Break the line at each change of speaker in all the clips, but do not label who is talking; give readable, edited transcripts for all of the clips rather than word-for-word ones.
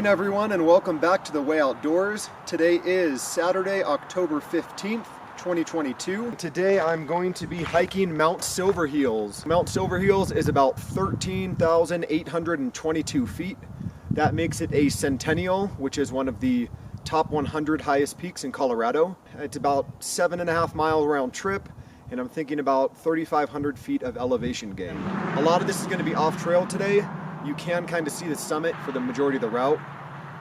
everyone, and welcome back to The Way Outdoors. Today is Saturday, October 15th, 2022. Today I'm going to be hiking Mount Silverheels. Mount Silverheels is about 13,822 feet. That makes it a Centennial, which is one of the top 100 highest peaks in Colorado. It's about 7.5 mile round trip, and I'm thinking about 3,500 feet of elevation gain. A lot of this is going to be off trail today. You can kind of see the summit for the majority of the route,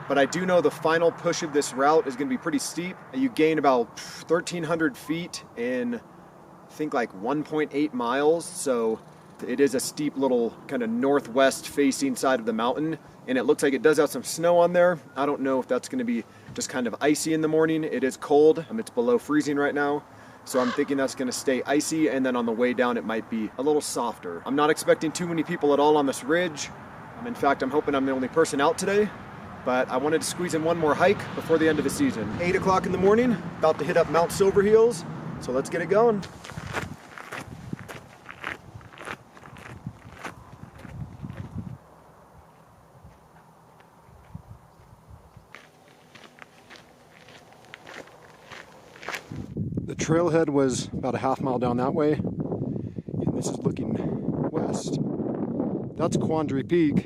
but I do know the final push of this route is going to be pretty steep. You gain about 1,300 feet in, I think, like 1.8 miles, so it is a steep little kind of northwest facing side of the mountain, and it looks like it does have some snow on there. I don't know if that's going to be just kind of icy in the morning. It is cold. It's below freezing right now. So I'm thinking that's going to stay icy, and then on the way down it might be a little softer. I'm not expecting too many people at all on this ridge. In fact, I'm hoping I'm the only person out today, but I wanted to squeeze in one more hike before the end of the season. 8 o'clock in the morning, about to hit up Mount Silverheels, so let's get it going. The trailhead was about a half mile down that way, and this is looking west. That's Cumbre Peak.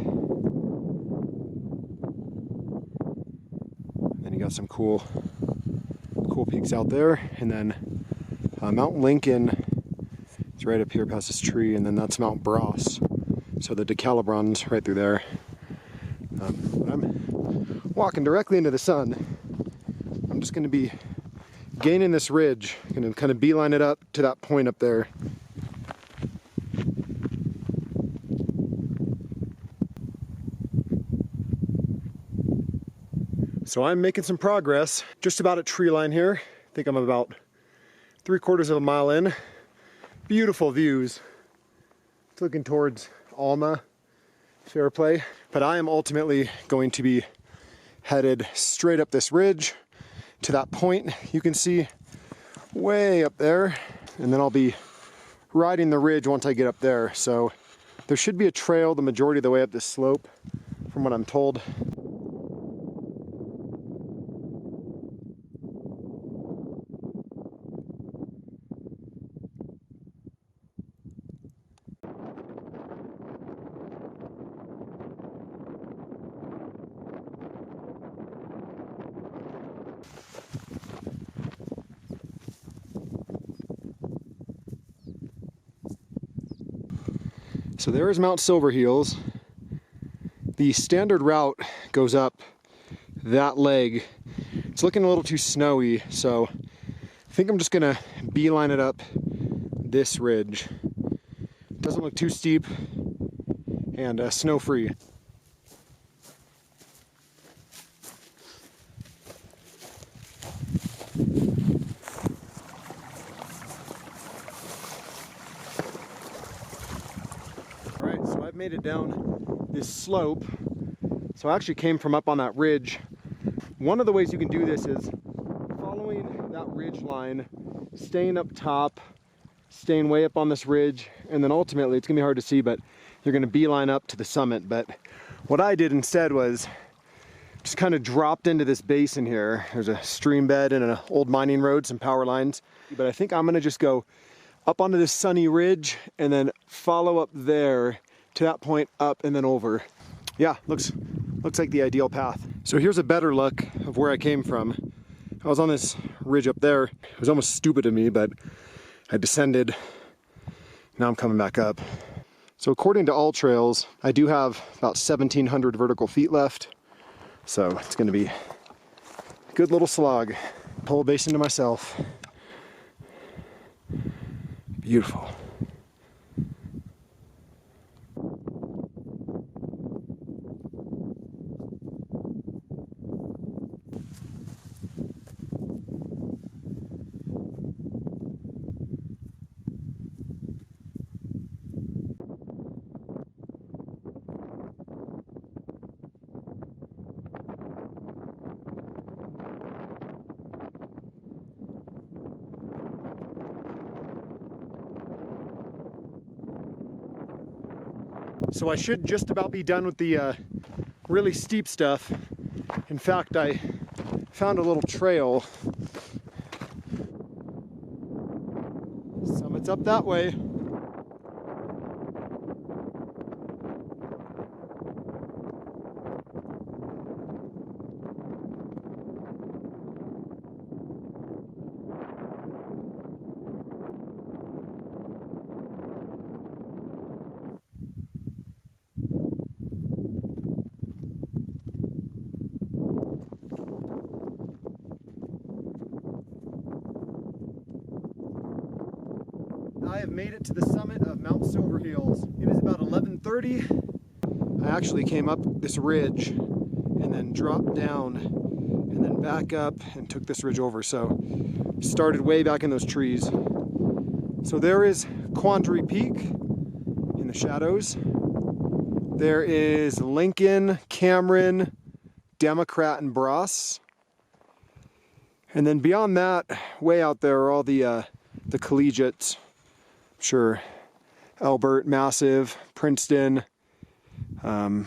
Then you got some cool peaks out there, and then Mount Lincoln is right up here past this tree, and then that's Mount Bros. So the DeCalibron's right through there. I'm walking directly into the sun. I'm just going to be gaining this ridge, going to kind of beeline it up to that point up there. So I'm making some progress, just about at tree line here. I think I'm about 3/4 of a mile in. Beautiful views. It's looking towards Alma, Fairplay. But I am ultimately going to be headed straight up this ridge to that point you can see way up there. And then I'll be riding the ridge once I get up there. So there should be a trail the majority of the way up this slope, from what I'm told. So there is Mount Silverheels. The standard route goes up that leg. It's looking a little too snowy, so I think I'm just gonna beeline it up this ridge. It doesn't look too steep and snow-free. Made it down this slope. So I actually came from up on that ridge. One of the ways you can do this is following that ridge line, staying up top, staying way up on this ridge, and then ultimately, it's gonna be hard to see, but you're gonna beeline up to the summit. But what I did instead was just kind of dropped into this basin here. There's a stream bed and an old mining road, some power lines. But I think I'm gonna just go up onto this sunny ridge and then follow up there to that point, up and then over. Yeah, looks like the ideal path. So here's a better look of where I came from. I was on this ridge up there. It was almost stupid of me, but I descended. Now I'm coming back up. So according to All Trails, I do have about 1,700 vertical feet left. So it's gonna be a good little slog. Pole basin to myself. Beautiful. So I should just about be done with the really steep stuff. In fact, I found a little trail. Summit's up that way. I have made it to the summit of Mount Silverheels. It is about 11:30. I actually came up this ridge and then dropped down and then back up and took this ridge over. So started way back in those trees. So there is Cumbre Peak in the shadows. There is Lincoln, Cameron, Democrat, and Bross. And then beyond that, way out there are all the collegiates. Sure, Albert, Massive, Princeton, all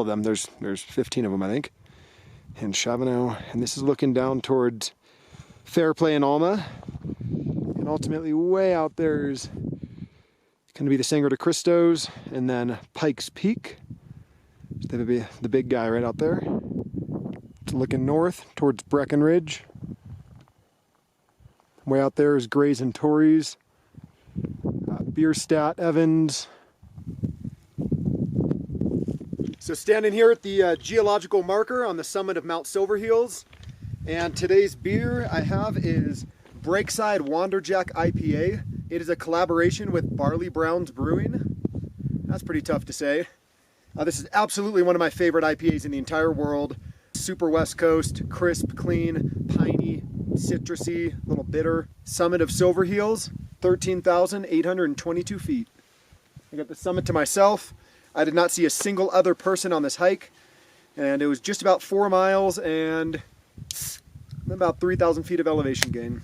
of them. There's 15 of them, I think, and Chavano. And this is looking down towards Fairplay and Alma. And ultimately, way out there is going to be the Sangre de Cristos, and then Pikes Peak. So that would be the big guy right out there. Looking north towards Breckenridge. Way out there is Grays and Torreys, Bierstadt, Evans. So standing here at the geological marker on the summit of Mount Silverheels, and today's beer I have is Breakside Wanderjack IPA. It is a collaboration with Barley Browns Brewing. That's pretty tough to say. This is absolutely one of my favorite IPAs in the entire world. Super West Coast, crisp, clean, piney, citrusy, a little bitter. Summit of Silverheels, 13,822 feet. I got the summit to myself. I did not see a single other person on this hike, and it was just about 4 miles and about 3,000 feet of elevation gain.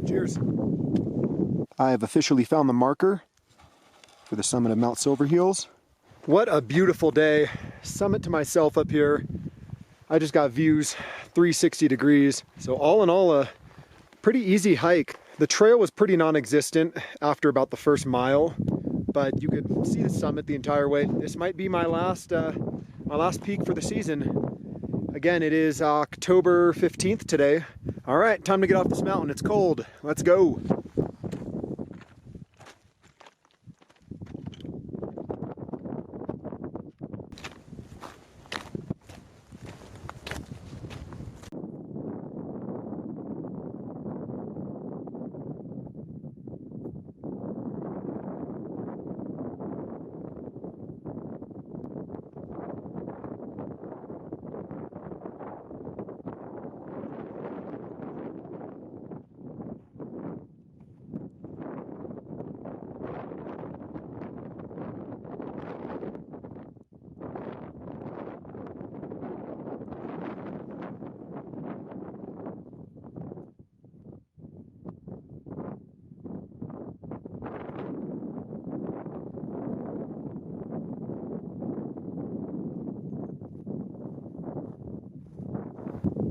Cheers. I have officially found the marker for the summit of Mount Silverheels. What a beautiful day. Summit to myself up here. I just got views 360 degrees. So all in all, a pretty easy hike. The trail was pretty non-existent after about the first mile, but you could see the summit the entire way. This might be my last peak for the season. Again, it is October 15th today. All right, time to get off this mountain. It's cold. Let's go.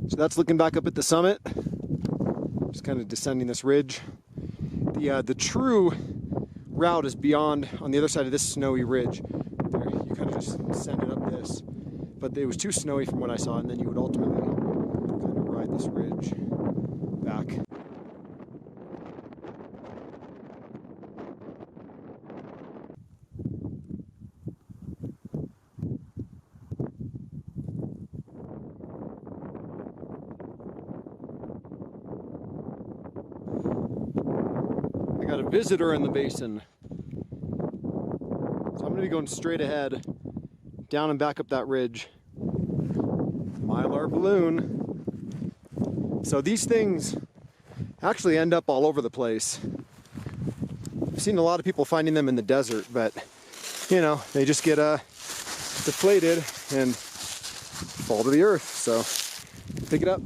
So that's looking back up at the summit. Just kind of descending this ridge. The true route is beyond, on the other side of this snowy ridge. There, you kind of just send it up this. But it was too snowy from what I saw, and then you would ultimately kind of ride this ridge back. Got a visitor in the basin. So I'm going to be going straight ahead, down and back up that ridge. Mylar balloon. So these things actually end up all over the place. I've seen a lot of people finding them in the desert, but you know, they just get deflated and fall to the earth. So pick it up.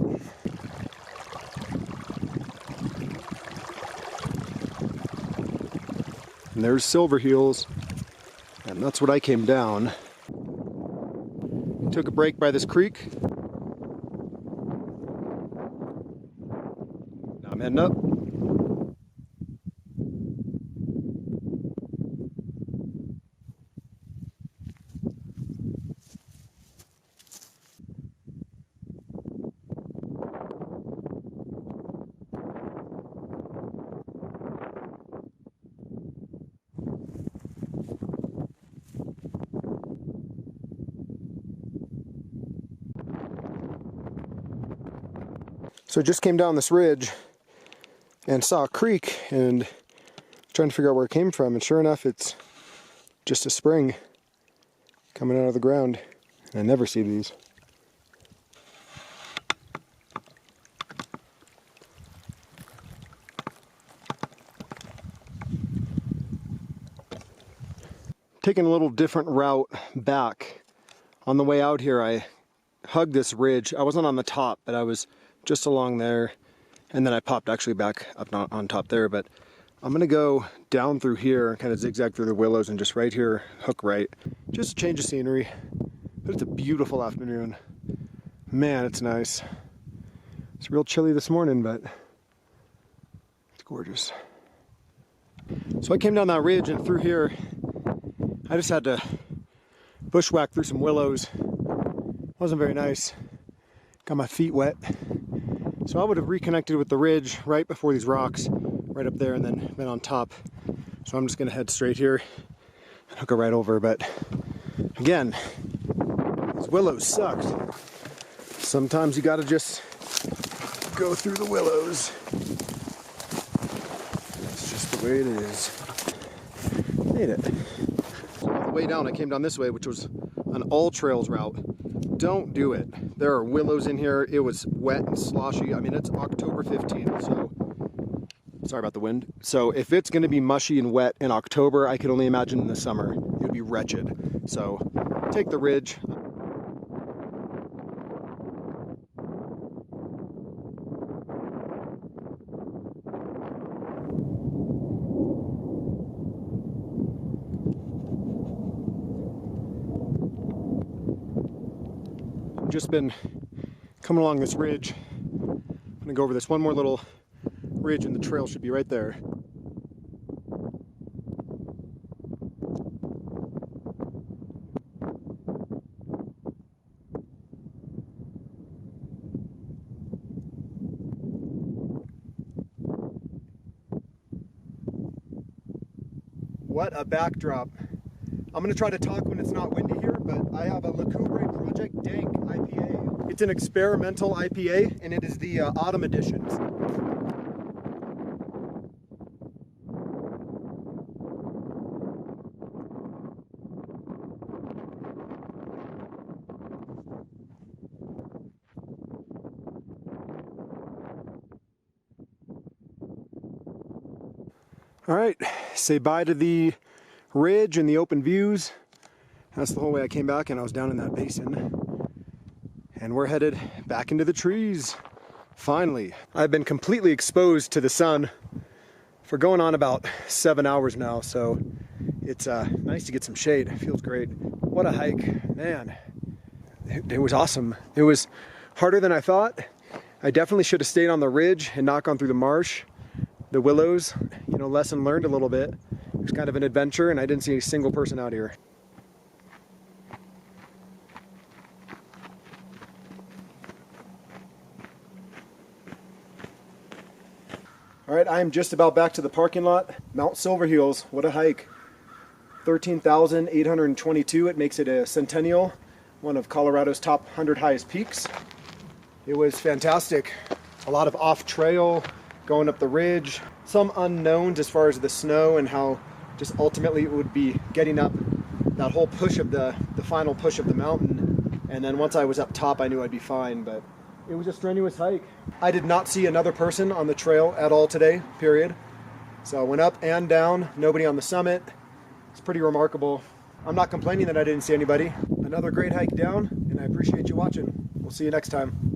And there's Silverheels, and that's what I came down. Took a break by this creek. Now I'm heading up. So I just came down this ridge and saw a creek and trying to figure out where it came from, and sure enough it's just a spring coming out of the ground. And I never see these. Taking a little different route back. On the way out here I hugged this ridge. I wasn't on the top, but I was just along there, and then I popped actually back up on top there. But I'm gonna go down through here and kind of zigzag through the willows and just right here hook right, just a change of scenery. But it's a beautiful afternoon, man. It's nice. It's real chilly this morning, but it's gorgeous. So I came down that ridge and through here I just had to bushwhack through some willows. Wasn't very nice, got my feet wet. So I would have reconnected with the ridge right before these rocks, right up there, and then been on top. So I'm just gonna head straight here and hook it right over. But again, these willows sucked. Sometimes you gotta just go through the willows. It's just the way it is. Made it. So on the way down, I came down this way, which was an all trails route. Don't do it. There are willows in here. It was wet and sloshy. I mean, it's October 15th, so sorry about the wind. So if it's going to be mushy and wet in October, I can only imagine in the summer. It would be wretched. So take the ridge. Just been coming along this ridge. I'm gonna go over this one more little ridge and the trail should be right there. What a backdrop. I'm gonna try to talk when it's not windy here, but I have a Cumbre Project Dank IPA. It's an experimental IPA, and it is the autumn edition. All right, say bye to the ridge and the open views. That's the whole way I came back, and I was down in that basin. And we're headed back into the trees, finally. I've been completely exposed to the sun for going on about 7 hours now, so it's nice to get some shade. It feels great. What a hike, man. It was awesome. It was harder than I thought. I definitely should have stayed on the ridge and not gone through the marsh. The willows, you know, lesson learned a little bit. It was kind of an adventure, and I didn't see a single person out here. All right, I am just about back to the parking lot. Mount Silverheels, what a hike. 13,822, it makes it a Centennial, one of Colorado's top 100 highest peaks. It was fantastic. A lot of off-trail, going up the ridge. Some unknowns as far as the snow and how just ultimately it would be getting up that whole push of the final push of the mountain. And then once I was up top, I knew I'd be fine, but it was a strenuous hike. I did not see another person on the trail at all today, period. So I went up and down, nobody on the summit. It's pretty remarkable. I'm not complaining that I didn't see anybody. Another great hike down, and I appreciate you watching. We'll see you next time.